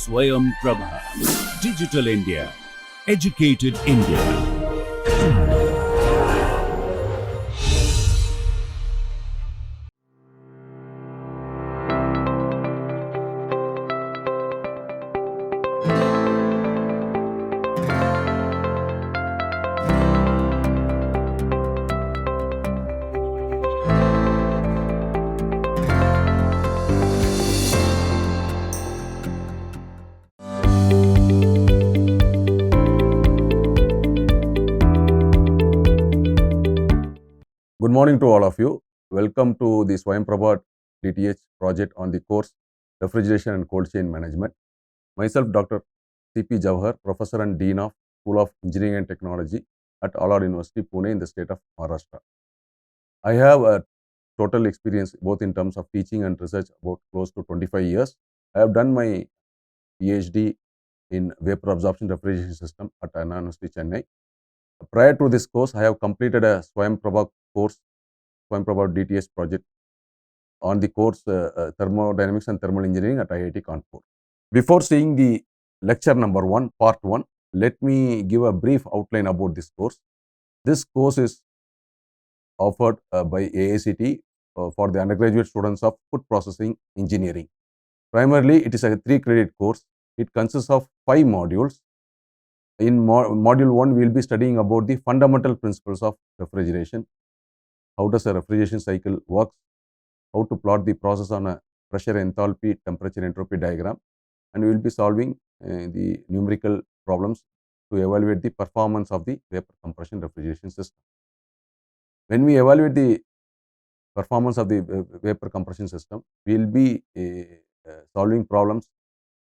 Swayam Prabha. Digital India. Educated India. Good morning to all of you. Welcome to the Swayam Prabha DTH project on the course Refrigeration and Cold Chain Management. Myself, Dr. C.P. Jawahar, Professor and Dean of School of Engineering and Technology at Allard University, Pune in the state of Maharashtra. I have a total experience both in terms of teaching and research about close to 25 years. I have done my PhD in Vapor Absorption Refrigeration System at Anna University, Chennai. Prior to this course, I have completed a Swayam Prabha course, Swayam Prabha DTS project on the course Thermodynamics and Thermal Engineering at IIT Kanpur. Before seeing the lecture number 1, part 1, let me give a brief outline about this course. This course is offered by AICT for the undergraduate students of food processing engineering. Primarily, it is a 3-credit course. It consists of 5 modules. In module 1, we will be studying about the fundamental principles of refrigeration. How does a refrigeration cycle works? How to plot the process on a pressure, enthalpy, temperature, entropy diagram, and we will be solving the numerical problems to evaluate the performance of the vapor compression refrigeration system. When we evaluate the performance of the vapor compression system, we will be solving problems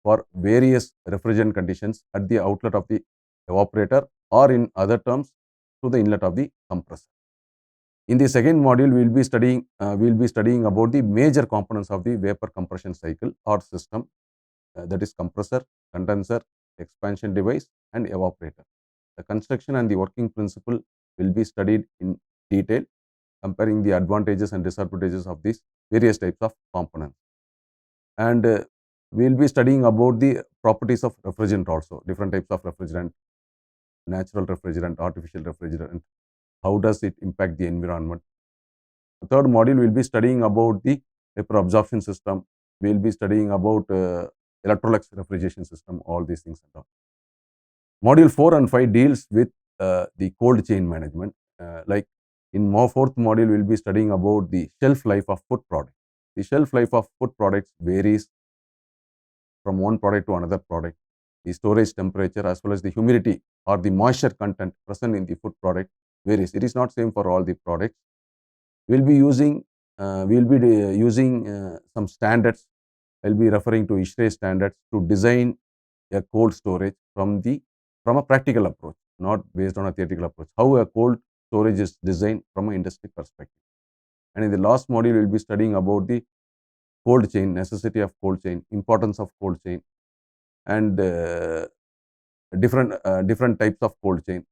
for various refrigerant conditions at the outlet of the evaporator, or in other terms, to the inlet of the compressor. In the second module, we will be studying about the major components of the vapor compression cycle or system, that is compressor, condenser, expansion device, and evaporator. The construction and the working principle will be studied in detail, comparing the advantages and disadvantages of these various types of components. And we will be studying about the properties of refrigerant also, different types of refrigerant, natural refrigerant, artificial refrigerant. How does it impact the environment? The third module will be studying about the vapor absorption system. We will be studying about electrolux refrigeration system, all these things. Module 4 and 5 deals with the cold chain management. Like in fourth module, we will be studying about the shelf life of food products. The shelf life of food products varies from one product to another product. The storage temperature as well as the humidity or the moisture content present in the food product varies. It is not same for all the products. We will be using some standards. I will be referring to ISHRE standards to design a cold storage from a practical approach, not based on a theoretical approach. How a cold storage is designed from an industry perspective. And in the last module, we will be studying about the cold chain, necessity of cold chain, importance of cold chain, and different types of cold chain.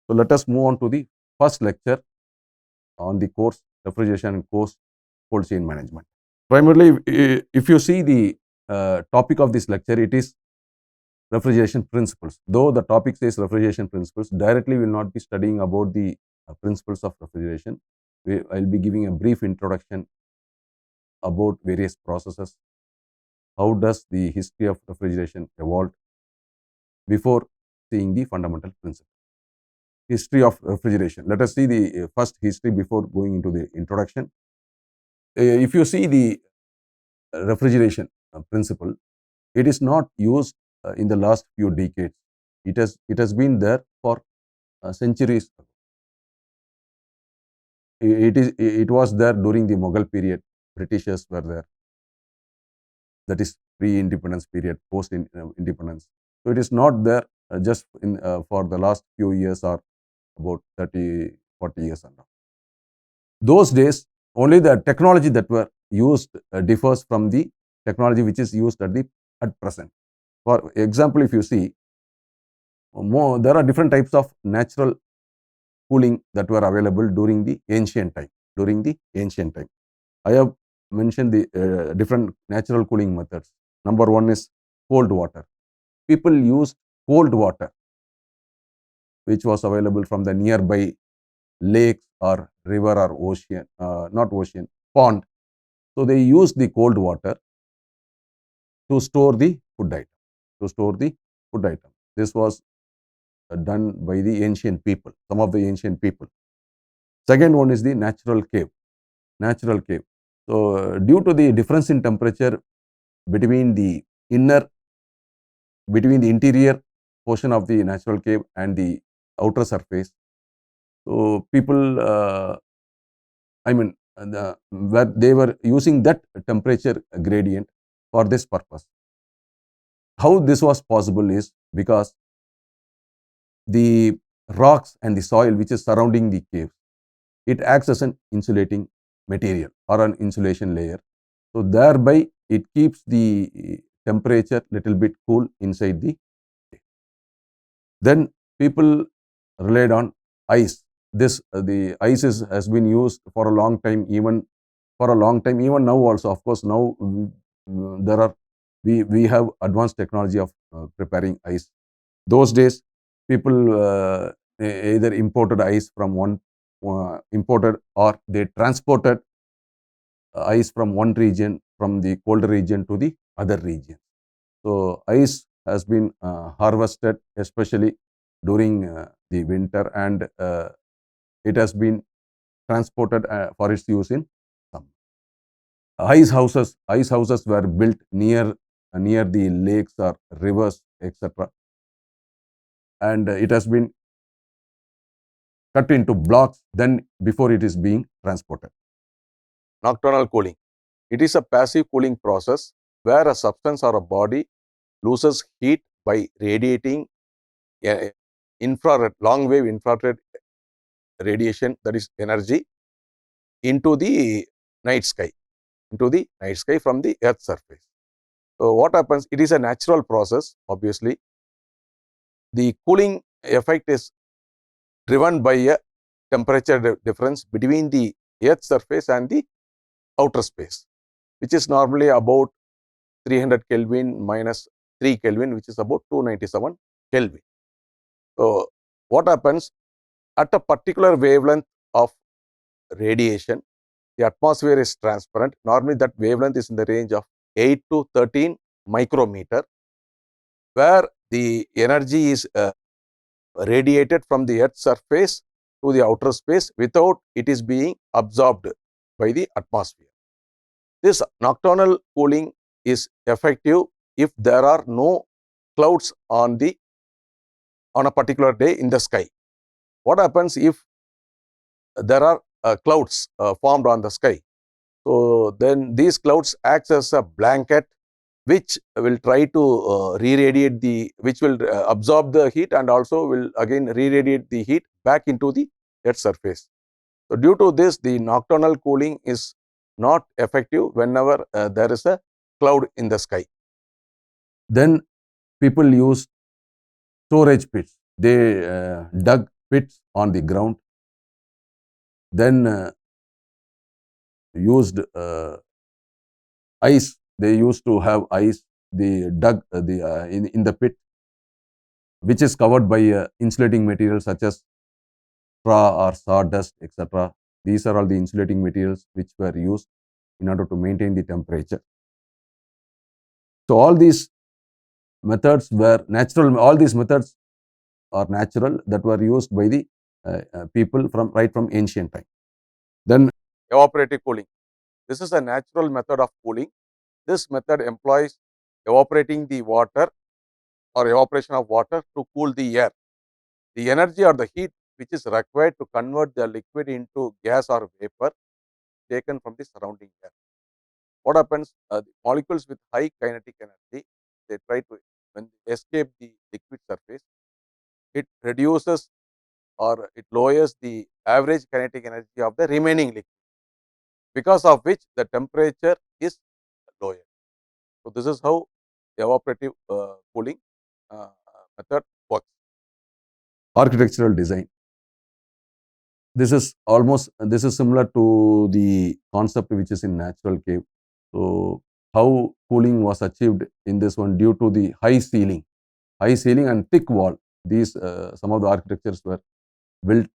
So let us move on to the first lecture on the course Refrigeration and Cold Chain Management. Primarily, if you see the topic of this lecture, it is refrigeration principles. Though the topic says refrigeration principles, directly we will not be studying about the principles of refrigeration. I will be giving a brief introduction about various processes. How does the history of refrigeration evolve before seeing the fundamental principle. History of refrigeration. Let us see the first history before going into the introduction. If you see the refrigeration principle, it is not used in the last few decades. It has been there for centuries. It was there during the Mughal period. Britishers were there. That is pre-independence period, post-independence. So it is not there just for the last few years or about 30, 40 years and now. Those days, only the technology that were used differs from the technology which is used at present. For example, if you see, there are different types of natural cooling that were available during the ancient time. I have mentioned the different natural cooling methods. Number one is cold water. People used cold water, which was available from the nearby lakes or river or ocean, not ocean, pond. So they used the cold water to store the food item. To store the food item. This was done by the ancient people, some of the ancient people. Second one is the natural cave. Natural cave. So due to the difference in temperature between the inner, between the interior portion of the natural cave and the outer surface, so people, where they were using that temperature gradient for this purpose. How this was possible is because the rocks and the soil which is surrounding the cave, it acts as an insulating material or an insulation layer. So thereby it keeps the temperature little bit cool inside the cave. Then people relied on ice. This the ice has been used for a long time, even now also. Of course, now there are we have advanced technology of preparing ice. Those days, people either imported ice from one imported, or they transported ice from one region, from the colder region to the other region. So ice has been harvested especially during the winter, and it has been transported for its use in summer. Ice houses were built near the lakes or rivers, etc. And it has been cut into blocks then before it is being transported. Nocturnal cooling. It is a passive cooling process where a substance or a body loses heat by radiating long wave infrared radiation, that is energy, into the night sky from the Earth's surface. So what happens? It is a natural process. Obviously, the cooling effect is driven by a temperature difference between the Earth's surface and the outer space, which is normally about 300 Kelvin minus 3 Kelvin, which is about 297 Kelvin. So what happens? At a particular wavelength of radiation, the atmosphere is transparent. Normally that wavelength is in the range of 8 to 13 micrometer, where the energy is radiated from the Earth's surface to the outer space without it is being absorbed by the atmosphere. This nocturnal cooling is effective if there are no clouds on a particular day in the sky. What happens if there are clouds formed on the sky? So then these clouds acts as a blanket which will try to which will absorb the heat and also will again re-radiate the heat back into the Earth's surface. So due to this, the nocturnal cooling is not effective whenever there is a cloud in the sky. Then people use storage pits. They dug pits on the ground, then used ice. They used to have ice. They dug in the pit, which is covered by insulating materials such as straw or sawdust, etc. These are all the insulating materials which were used in order to maintain the temperature. So all these methods were natural. All these methods are natural, that were used by the people right from ancient time. Then evaporative cooling. This is a natural method of cooling. This method employs evaporating the water or evaporation of water to cool the air. The energy or the heat which is required to convert the liquid into gas or vapor taken from the surrounding air. What happens? The molecules with high kinetic energy, they try to, when they escape the liquid surface, it reduces or it lowers the average kinetic energy of the remaining liquid, because of which the temperature is lower. So this is how evaporative cooling method works. Architectural design. This is similar to the concept which is in natural cave. So how cooling was achieved in this one due to the high ceiling and thick wall. These some of the architectures were built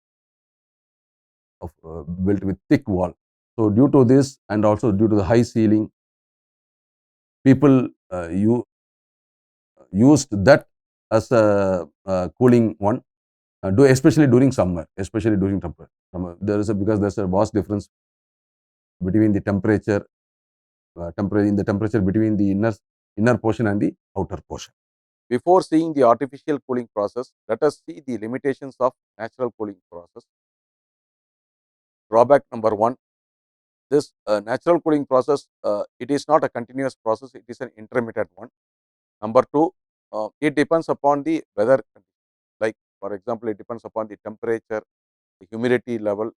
built with thick wall. So due to this and also due to the high ceiling, people used that as a cooling one, especially during summer, especially during summer. Because there's a vast difference between the temperature between the inner portion and the outer portion. Before seeing the artificial cooling process, let us see the limitations of natural cooling process. Drawback number one: this natural cooling process, it is not a continuous process; it is an intermittent one. Number two, it depends upon the weather condition. Like for example, it depends upon the temperature, the humidity level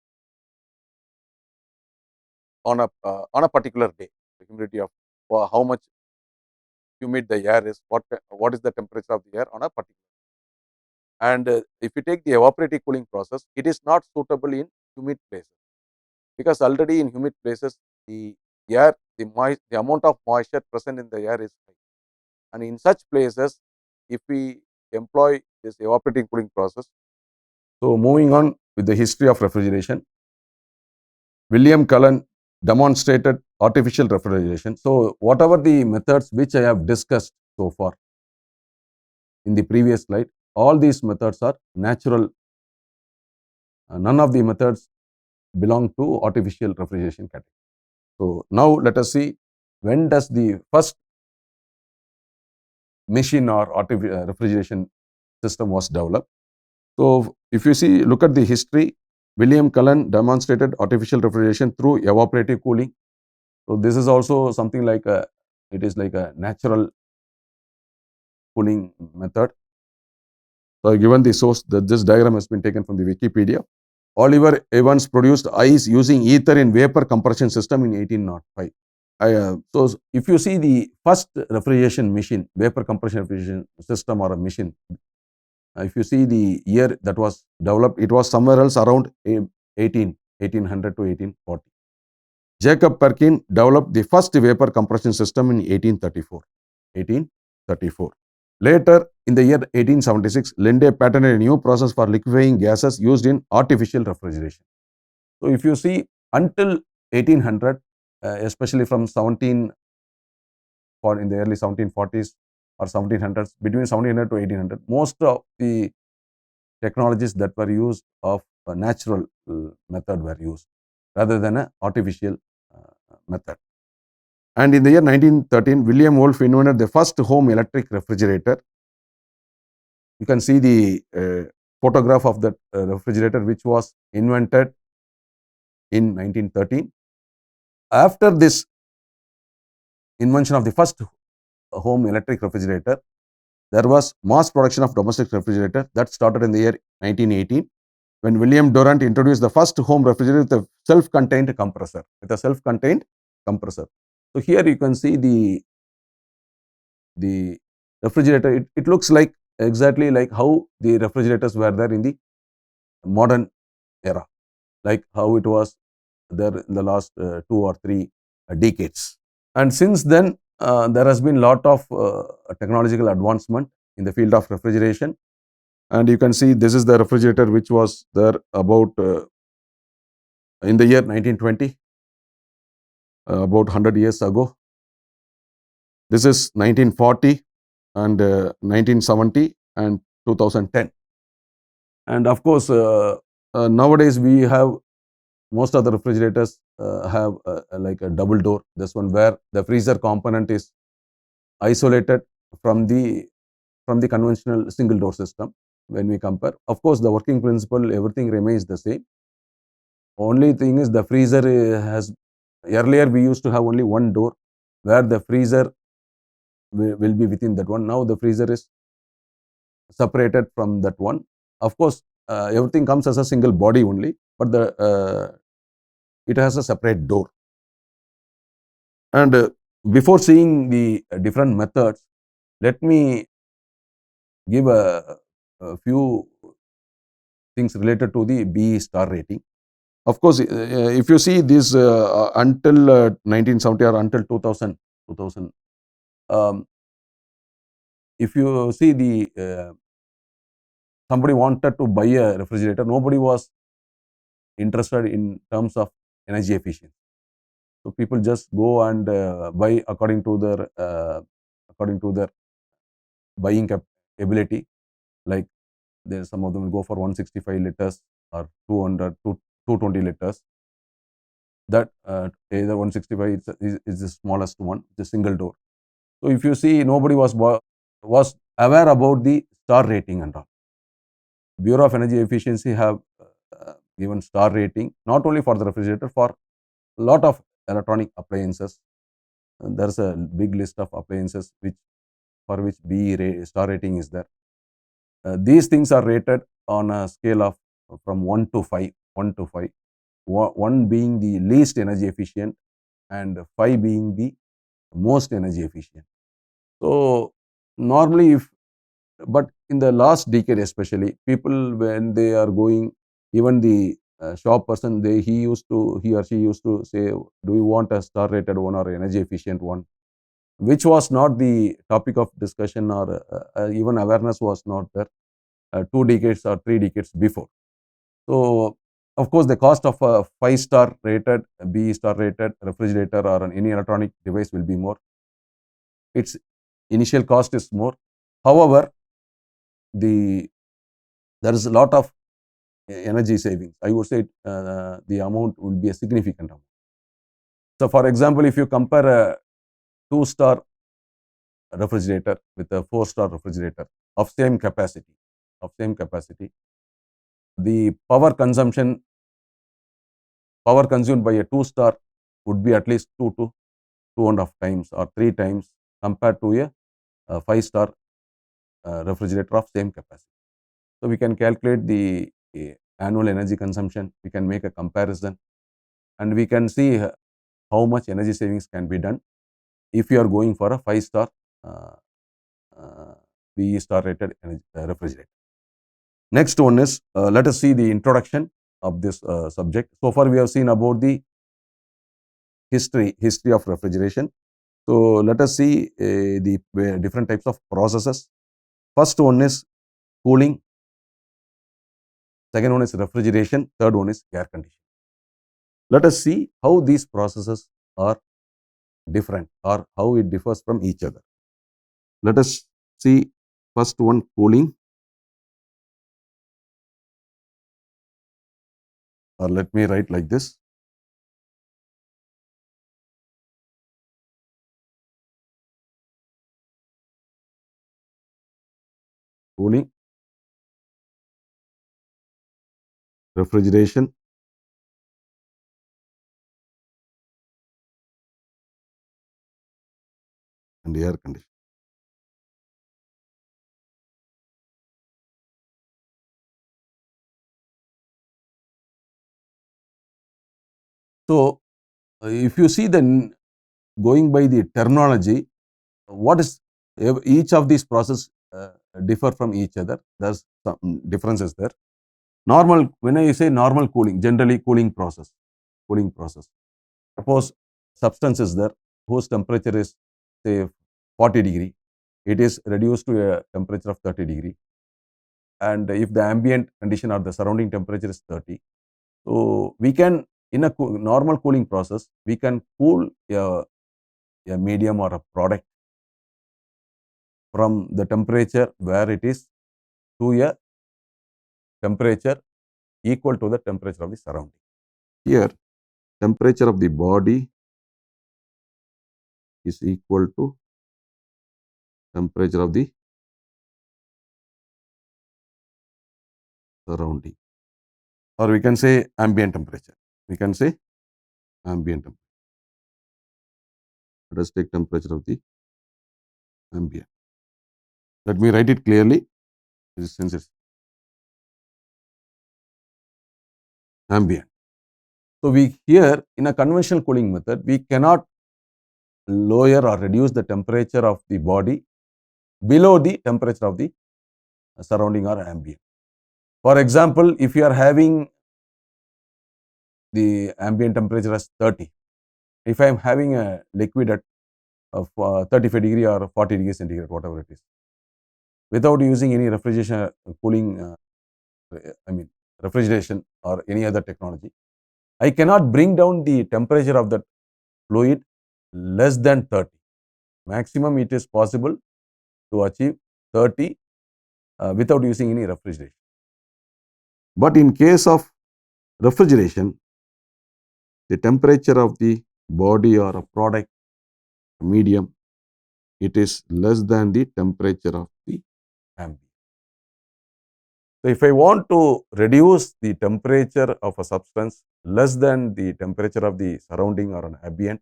on a particular day. The humidity of how much humid the air is, what is the temperature of the air on a particular. And if you take the evaporative cooling process, it is not suitable in humid places, because already in humid places the air, the amount of moisture present in the air is high, and in such places, if we employ this evaporative cooling process. So moving on with the history of refrigeration, William Cullen demonstrated artificial refrigeration. So whatever the methods which I have discussed so far in the previous slide, all these methods are natural. None of the methods belong to artificial refrigeration category. So now let us see, when does the first machine or refrigeration system was developed. So if you see, look at the history, William Cullen demonstrated artificial refrigeration through evaporative cooling. So this is also something like it is like a natural cooling method. So given the source, that this diagram has been taken from the Wikipedia. Oliver Evans produced ice using ether in vapor compression system in 1805. So if you see the first refrigeration machine, vapor compression refrigeration system or a machine, if you see the year that was developed, it was somewhere else around 1800 to 1840. Jacob Perkin developed the first vapor compression system in 1834. Later, in the year 1876, Linde patented a new process for liquefying gases used in artificial refrigeration. So if you see, until 1800, especially from in the early 1740s or 1700s, between 1700 to 1800, most of the technologies that were used of a natural method were used rather than an artificial method. And in the year 1913, William Wolfe invented the first home electric refrigerator. You can see the photograph of that refrigerator, which was invented in 1913. After this invention of the first home electric refrigerator, there was mass production of domestic refrigerator that started in the year 1918, when William Durant introduced the first home refrigerator with a self-contained compressor. So here you can see the refrigerator. It looks like exactly like how the refrigerators were there in the modern era, like how it was there in the last 2 or 3 decades. And since then, there has been a lot of technological advancement in the field of refrigeration. And you can see this is the refrigerator which was there about in the year 1920, about 100 years ago. This is 1940 and 1970 and 2010. And of course, nowadays we have most of the refrigerators have like a double door. This one where the freezer component is isolated from the conventional single door system. When we compare, of course, the working principle, everything remains the same. Only thing is the freezer has, earlier we used to have only one door where the freezer will be within that one. Now the freezer is separated from that one. Of course, everything comes as a single body only, but it has a separate door. And before seeing the different methods, let me give a few things related to the BE star rating. Of course, if you see this until 1970 or until 2000, 2000. If you see somebody wanted to buy a refrigerator, nobody was interested in terms of energy efficiency. So people just go and buy according to their buying ability. Like there, some of them will go for 165 liters or 200 to 220 liters. That either 165 is the smallest one, the single door. So if you see, nobody was aware about the star rating and all. Bureau of Energy Efficiency have given star rating not only for the refrigerator, for a lot of electronic appliances. And there's a big list of appliances for which star rating is there. These things are rated on a scale of from 1 to 5. 1 to 5. 1 being the least energy efficient and 5 being the most energy efficient. So normally, but in the last decade especially, people, when they are going, even the shop person, he or she used to say, do you want a star rated one or energy efficient one? Which was not the topic of discussion, or even awareness was not there 2 decades or 3 decades before. So of course, the cost of a 5-star rated, B-star rated refrigerator or any electronic device will be more. Its initial cost is more. However, there is a lot of energy savings. I would say the amount will be a significant amount. So for example, if you compare a 2-star refrigerator with a 4-star refrigerator of same capacity, the power consumed by a 2-star would be at least 2 to 2.5 times or 3 times compared to a 5-star refrigerator of same capacity. So we can calculate the annual energy consumption. We can make a comparison, and we can see how much energy savings can be done if you are going for a 5-star B-star rated refrigerator. Next one is, let us see the introduction of this subject. So far we have seen about the history of refrigeration. So let us see the different types of processes. First one is cooling. Second one is refrigeration. Third one is air conditioning. Let us see how these processes are different, or how it differs from each other. Let us see first one, cooling, or let me write like this. Cooling, refrigeration, and air conditioning. So if you see, then going by the terminology, what is each of these processes differ from each other. There's some differences there. Normal, when I say normal cooling, generally cooling process. Suppose substance is there whose temperature is say 40 degree. It is reduced to a temperature of 30 degree. And if the ambient condition or the surrounding temperature is 30, so we can, in a normal cooling process, we can cool a medium or a product from the temperature where it is to a temperature equal to the temperature of the surrounding. Here, temperature of the body is equal to temperature of the surrounding, or we can say ambient temperature. Let us take temperature of the ambient. Let me write it clearly, since it's ambient. So we here, in a conventional cooling method, we cannot lower or reduce the temperature of the body below the temperature of the surrounding or ambient. For example, if you are having the ambient temperature as 30, if I am having a liquid at of 35 degree or 40 degrees centigrade, whatever it is, without using any refrigeration, cooling, refrigeration or any other technology. I cannot bring down the temperature of that fluid less than 30. Maximum it is possible to achieve 30 without using any refrigeration. But in case of refrigeration, the temperature of the body or a product medium, it is less than the temperature of the ambient. So, if I want to reduce the temperature of a substance less than the temperature of the surrounding or an ambient,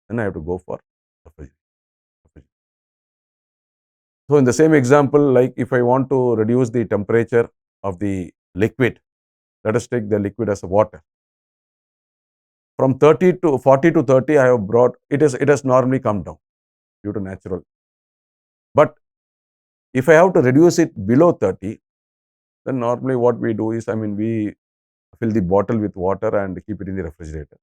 then I have to go for refrigeration. So, in the same example, like if I want to reduce the temperature of the liquid, let us take the liquid as a water. From 30 to 40 to 30, I have brought, it has normally come down due to natural. But if I have to reduce it below 30, then normally what we do is, we fill the bottle with water and keep it in the refrigerator.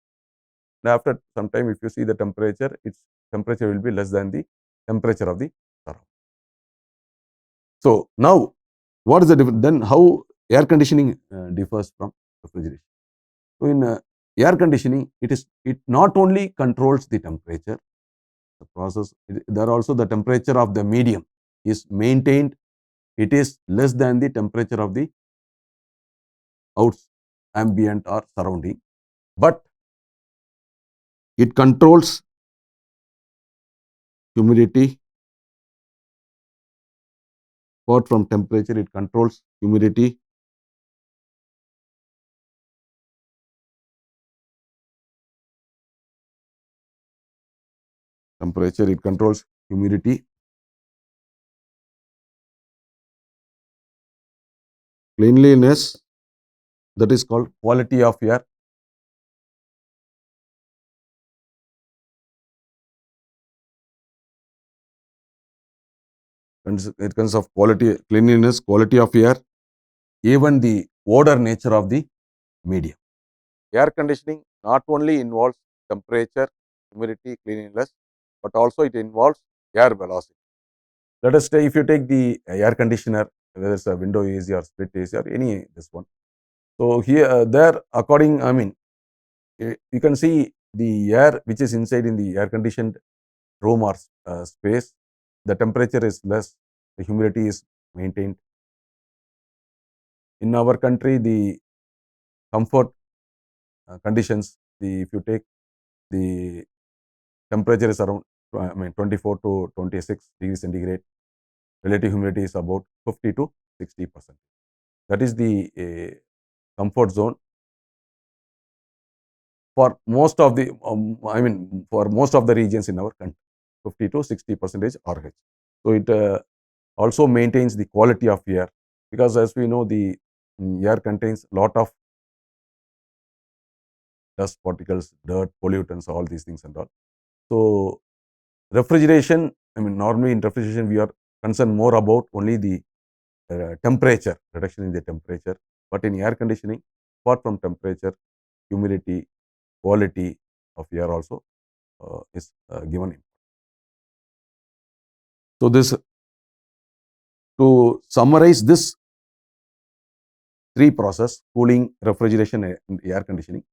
And after some time, if you see the temperature, its temperature will be less than the temperature of the surround. So now, what is the difference? Then how air conditioning differs from refrigeration? So in air conditioning, it not only controls the temperature, the process, there also the temperature of the medium is maintained. It is less than the temperature of the outs, ambient or surrounding, but it controls humidity. Apart from temperature, it controls humidity, temperature, it controls humidity, cleanliness, that is called quality of air, it consists of quality, cleanliness, quality of air, even the odor nature of the medium. Air conditioning not only involves temperature, humidity, cleanliness, but also it involves air velocity. Let us say if you take the air conditioner, whether it's a window AC or split AC or any this one. So here, there, according, you can see the air which is inside in the air conditioned room or space, the temperature is less, the humidity is maintained. In our country, the comfort conditions, if you take the temperature is around 24 to 26 degrees centigrade, relative humidity is about 50 to 60%. That is the comfort zone for most of the for most of the regions in our country, 50 to 60% RH. So it also maintains the quality of air, because as we know, the air contains a lot of dust particles, dirt, pollutants, all these things and all. So refrigeration, normally in refrigeration we are concerned more about only the temperature, reduction in the temperature, but in air conditioning, apart from temperature, humidity, quality of air also is given. So this, to summarize this three process: cooling, refrigeration and air conditioning.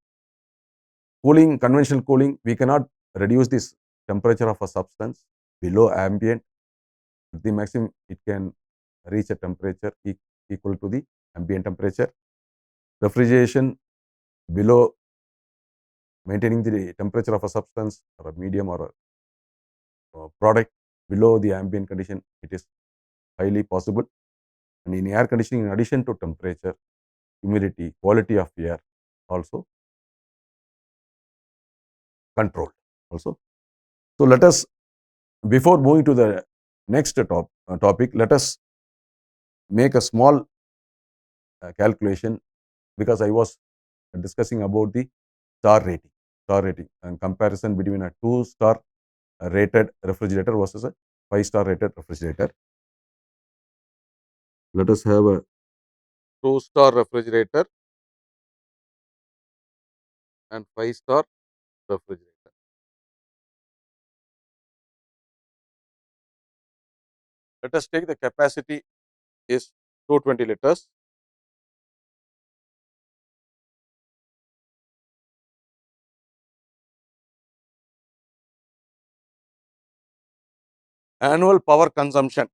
Cooling, conventional cooling, we cannot reduce this temperature of a substance below ambient. At the maximum, it can reach a temperature equal to the ambient temperature. Refrigeration, below, maintaining the temperature of a substance or a medium or a product below the ambient condition, it is highly possible. And in air conditioning, in addition to temperature, humidity, quality of air also controlled also. So let us, before moving to the next topic, let us make a small calculation, because I was discussing about the star rating and comparison between a 2-star rated refrigerator versus a 5-star rated refrigerator. Let us have a 2-star refrigerator and 5-star refrigerator. Let us take the capacity is 220 liters. Annual power consumption.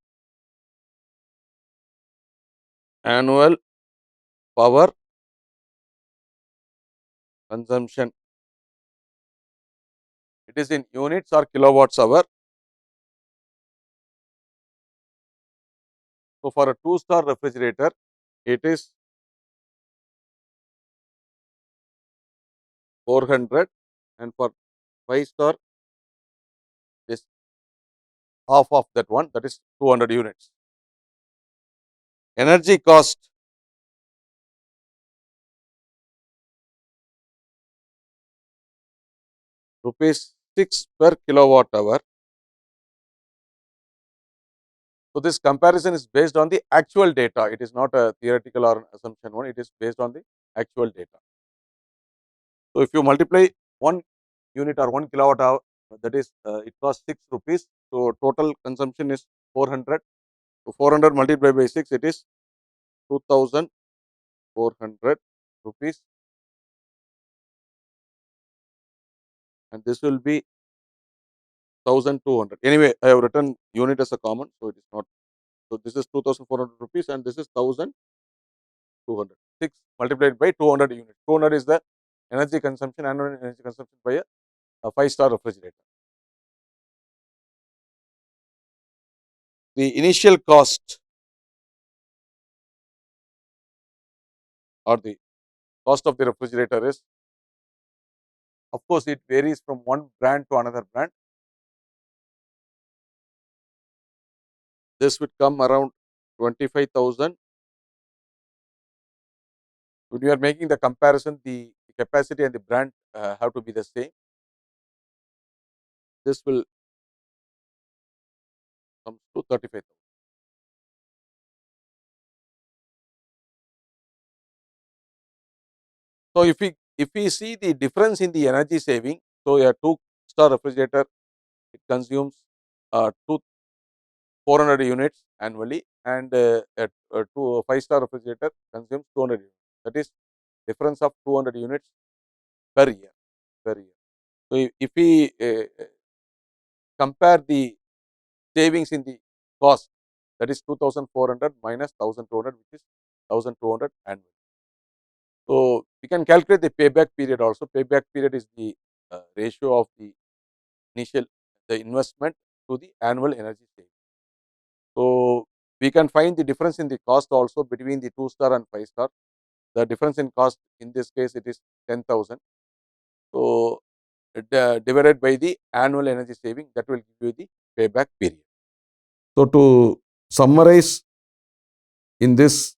Annual power consumption. It is in units or kilowatts hour. So, for a 2-star refrigerator, it is 400, and for 5-star is half of that one, that is 200 units. Energy cost rupees 6 per kilowatt hour. So, this comparison is based on the actual data. It is not a theoretical or an assumption one. It is based on the actual data. So, if you multiply 1 unit or 1 kilowatt hour, that is it costs 6 rupees. So, total consumption is 400. So, 400 multiplied by 6, it is 2400 rupees, and this will be 1200. Anyway, I have written unit as a common, so it is not. So, this is 2400 rupees and this is 1200. 6 multiplied by 200 units. 200 is the energy consumption, annual energy consumption by a 5-star refrigerator. The initial cost or the cost of the refrigerator is, of course, it varies from one brand to another brand. This would come around 25,000. When we are making the comparison, the capacity and the brand have to be the same. This will come to 35,000. So, if we see the difference in the energy saving, so a 2-star refrigerator, it consumes 400 units annually, and a 5-star refrigerator consumes 200 units. That is difference of 200 units per year. So, if we compare the savings in the cost, that is 2400 minus 1200, which is 1200 annually. So, we can calculate the payback period also. Payback period is the ratio of the initial investment to the annual energy saving. So, we can find the difference in the cost also between the 2-star and 5-star. The difference in cost in this case, it is 10,000. So, divided by the annual energy saving, that will give you the payback period. So, to summarize in this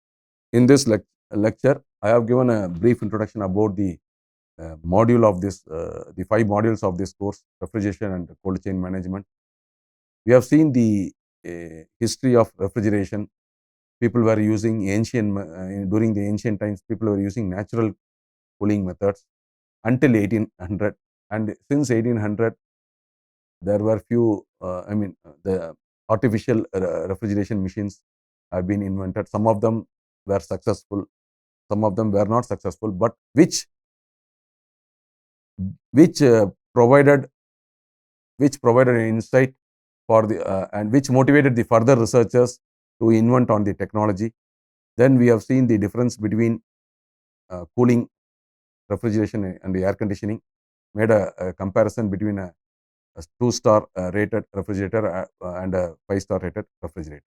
lecture, I have given a brief introduction about the module of this, the 5 modules of this course, refrigeration and cold chain management. We have seen the history of refrigeration. People were using during the ancient times, people were using natural cooling methods until 1800, and since 1800, there were few, the artificial refrigeration machines have been invented. Some of them were successful, some of them were not successful, but which provided an insight for the and which motivated the further researchers to invent on the technology. Then we have seen the difference between cooling, refrigeration and the air conditioning, made a comparison between a 2-star rated refrigerator and a 5-star rated refrigerator.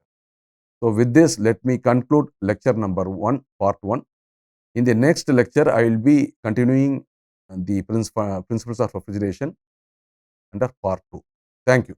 So, with this, let me conclude lecture number 1, part 1. In the next lecture, I will be continuing the principles of refrigeration under part 2. Thank you.